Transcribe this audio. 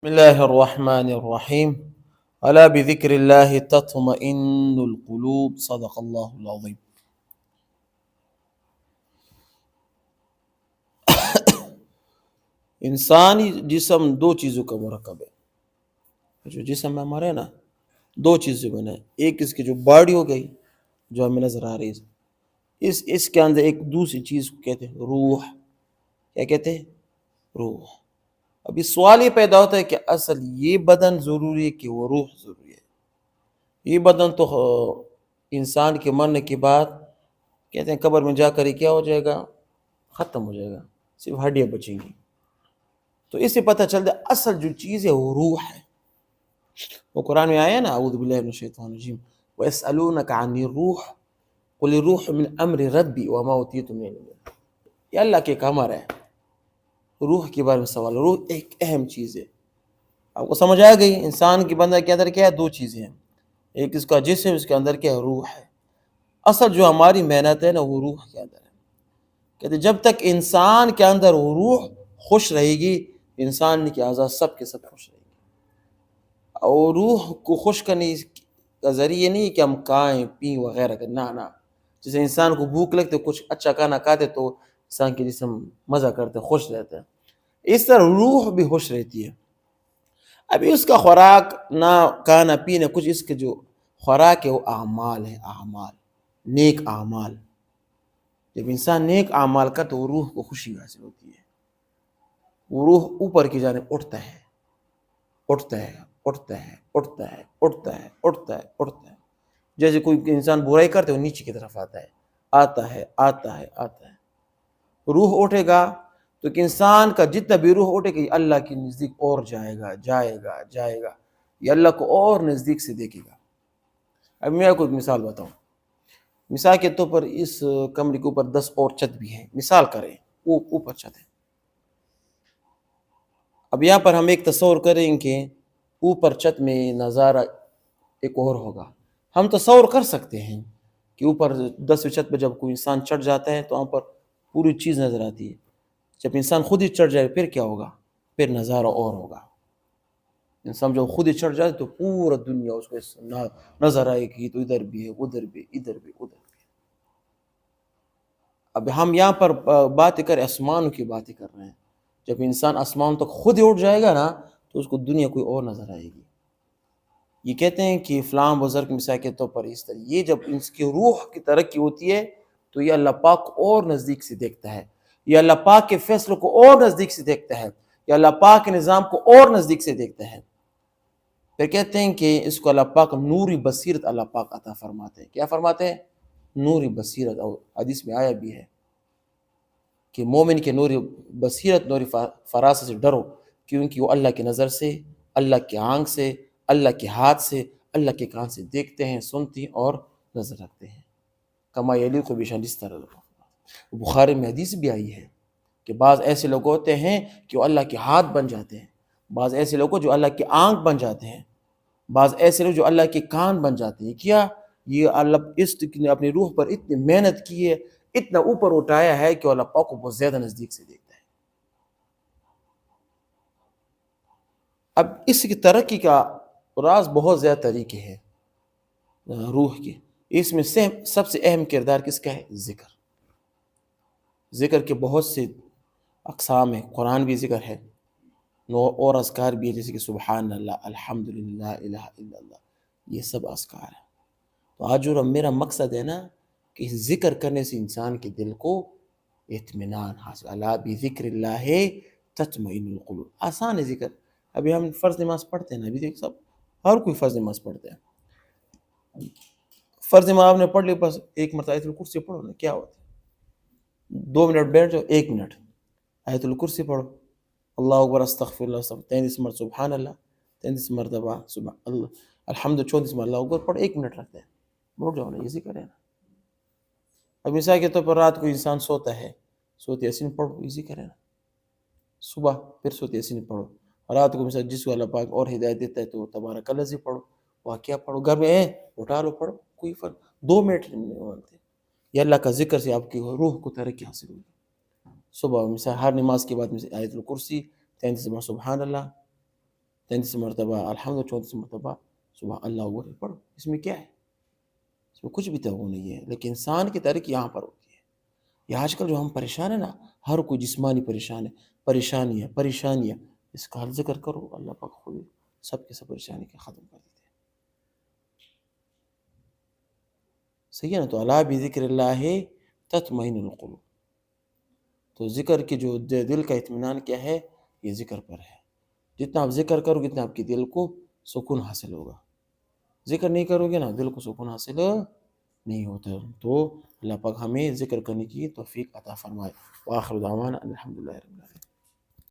بسم الله الرحمن الرحيم ألا بذكر الله تطمئن القلوب صدق الله العظيم. انسانی جسم دو چیزوں کا مرکب ہے. جو جسم میں ہمارے نا دو چیزیں بنے. ایک اس کی جو باڈی ہو گئی جو ہمیں نظر آ رہی ہے، اس کے اندر ایک دوسری چیز کو کہتے ہیں روح. کیا کہتے ہیں؟ روح. ابھی سوال یہ پیدا ہوتا ہے کہ اصل یہ بدن ضروری ہے کہ وہ روح ضروری ہے؟ یہ بدن تو انسان کے مرنے کے بعد کہتے ہیں قبر میں جا کر ہی کیا ہو جائے گا؟ ختم ہو جائے گا، صرف ہڈیاں بچیں گی. تو اس سے پتہ چلتا ہے اصل جو چیز ہے وہ روح ہے. وہ قرآن میں آیا نا اعوذ باللہ من الشیطان الرجیم وَيَسْأَلُونَكَ عَنِ الرُّوحِ قُلِ الرُّوحُ مِنْ أَمْرِ رَبِّي وَمَا أُوتِيتُم مِنَ الْعِلْمِ. یہ اللہ کے ایک امر ہے. روح کے بارے میں سوال. روح ایک اہم چیز ہے. آپ کو سمجھ آ گئی؟ انسان کے بندہ کے اندر کیا ہے؟ دو چیزیں ہیں. ایک اس کا جسم، اس کے اندر کیا ہے؟ روح ہے. اصل جو ہماری محنت ہے نا وہ روح کے اندر ہے. کہتے جب تک انسان کے اندر وہ روح خوش رہے گی، انسان کے اعضاء سب کے سب خوش رہے گی. اور روح کو خوش کرنے کا ذریعہ نہیں کہ ہم کھائیں پیں وغیرہ کریں، نہ. جیسے انسان کو بھوک لگتے کچھ اچھا کھانا کھاتے تو انسان کے جسم مزہ کرتے، خوش رہتا ہے. اس طرح روح بھی خوش رہتی ہے. ابھی اس کا خوراک نہ کھانا پینا کچھ، اس کے جو خوراک ہے وہ اعمال ہے. اعمال، نیک اعمال. جب انسان نیک اعمال کا تو روح کو خوشی حاصل ہوتی ہے. وہ روح اوپر کی جانب اٹھتا ہے، اٹھتا ہے، اٹھتا ہے، اٹھتا ہے، اٹھتا ہے، اٹھتا ہے، اٹھتا ہے. جیسے کوئی انسان برائی کرتے وہ نیچے کی طرف آتا ہے، آتا ہے، آتا ہے، آتا ہے. روح اٹھے گا تو کہ انسان کا جتنا بھی روح اٹھے گا یہ اللہ کے نزدیک اور جائے گا، جائے گا، جائے گا. یہ اللہ کو اور نزدیک سے دیکھے گا. اب میں آپ کو ایک مثال بتاؤں. مثال کے طور پر اس کمرے کے اوپر 10 اور چھت بھی ہیں. مثال کریں اوپر چھت ہے. اب یہاں پر ہم ایک تصور کریں کہ اوپر چھت میں نظارہ ایک اور ہوگا. ہم تصور کر سکتے ہیں کہ اوپر 10ویں چھت پہ جب کوئی انسان چڑھ جاتا ہے تو وہاں پر پوری چیز نظر آتی ہے. جب انسان خود ہی چڑھ جائے پھر کیا ہوگا؟ پھر نظارہ اور ہوگا. انسان جب خود ہی چڑھ جائے تو پورا دنیا اس کو نظر آئے گی، تو ادھر بھی ہے، ادھر بھی، ادھر بھی، ادھر بھی. اب ہم یہاں پر باتیں کریں آسمان کی باتیں کر رہے ہیں. جب انسان آسمان تک خود ہی اٹھ جائے گا نا تو اس کو دنیا کوئی اور نظر آئے گی. یہ کہتے ہیں کہ فلاں بزرگ مثال کے طور پر اس طرح یہ جب اس کی روح کی ترقی ہوتی ہے تو یہ اللہ پاک کو اور نزدیک سے دیکھتا ہے. یہ اللہ پاک کے فیصلوں کو اور نزدیک سے دیکھتا ہے. یہ اللہ پاک کے نظام کو اور نزدیک سے دیکھتا ہے. پھر کہتے ہیں کہ اس کو اللہ پاک نوری بصیرت اللہ پاک عطا فرماتے ہیں. کیا فرماتے ہیں؟ نوری بصیرت. اور حدیث میں آیا بھی ہے کہ مومن کے نوری بصیرت، نوری فراست سے ڈرو، کیونکہ وہ اللہ کی نظر سے، اللہ کی آنکھ سے، اللہ کے ہاتھ سے، اللہ کے کان سے دیکھتے ہیں، سنتے ہیں اور نظر رکھتے ہیں. کما یلیق بشان. اس طرح بخاری میں حدیث بھی آئی ہے کہ بعض ایسے لوگ ہوتے ہیں کہ وہ اللہ کے ہاتھ بن جاتے ہیں، بعض ایسے لوگ جو اللہ کی آنکھ بن جاتے ہیں، بعض ایسے لوگ جو اللہ کے کان بن جاتے ہیں. کیا یہ اللہ اس نے اپنی روح پر اتنی محنت کی ہے، اتنا اوپر اٹھایا ہے کہ اللہ پاک کو بہت زیادہ نزدیک سے دیکھتا ہے. اب اس کی ترقی کا راز بہت زیادہ طریقے ہیں روح کے. اس میں سب سے اہم کردار کس کا ہے؟ ذکر. ذکر کے بہت سے اقسام ہیں. قرآن بھی ذکر ہے اور اذکار بھی ہے، جیسے کہ سبحان اللہ، الحمدللہ، الہ الا اللہ. یہ سب اذکار ہیں. تو آج جو میرا مقصد ہے نا کہ ذکر کرنے سے انسان کے دل کو اطمینان حاصل. الا بذکر اللہ تطمئن القلوب. آسان ہے ذکر. ابھی ہم فرض نماز پڑھتے ہیں نا، ابھی دیکھ سب ہر کوئی فرض نماز پڑھتے ہیں. فرض نماز آپ نے پڑھ لی، بس ایک مرتبہ آیت الکرسی پڑھو نا، کیا ہوتا ہے؟ 2 منٹ بیٹھ جاؤ، 1 منٹ آیت الکرسی پڑھو. اللہ اکبر، استغفر اللہ، 33 مرتبہ سبحان اللہ، 33 مرتبہ سبحان اللہ، الحمد 34 مرتبہ اللہ اکبر پڑھو. 1 منٹ رکھتے ہیں، بیٹھ جاؤ نا، یہ ذکر ہے نا. اب مثال کے طور پر رات کو انسان سوتا ہے، سورۃ یاسین پڑھو، یہ ذکر ہے نا. صبح پھر سورۃ یاسین پڑھو. رات کو مثال جس کو اللہ پاک اور ہدایت دیتا ہے تو تبارک الذی پڑھو، واقعہ پڑھو. گھر میں اٹھا لو پڑھو، کوئی فرق. 2 منٹ نہیں مانتے. یہ اللہ کا ذکر سے آپ کی روح کو ترقی حاصل ہوگی. صبح مثال ہر نماز کے بعد مثال آیت الکرسی، 33 بار سبحان اللہ، 33 مرتبہ الحمد 34 مرتبہ سبحان اللہ اکبر پڑھو، اس میں کیا ہے؟ اس میں کچھ بھی تو وہ نہیں ہے، لیکن انسان کی ترک یہاں پر ہوتی ہے۔ یہ آج کل جو ہم پریشان ہیں نا، ہر کوئی جسمانی پریشانیاں، اس کا حل ذکر کرو، اللہ پاک خود سب کے سب پریشانی کے ختم کر دیتے ہیں۔ صحیح ہے نا؟ تو الا بذکر اللہ تطمئن القلوب، تو ذکر کے جو دل کا اطمینان کیا ہے، یہ ذکر پر ہے۔ جتنا آپ ذکر کرو گے اتنا آپ کے دل کو سکون حاصل ہوگا، ذکر نہیں کرو گے نا دل کو سکون حاصل نہیں ہوتا۔ تو اللہ پاک ہمیں ذکر کرنے کی توفیق عطا فرمائے۔ وآخر دعوانا الحمدللہ رب العالمین۔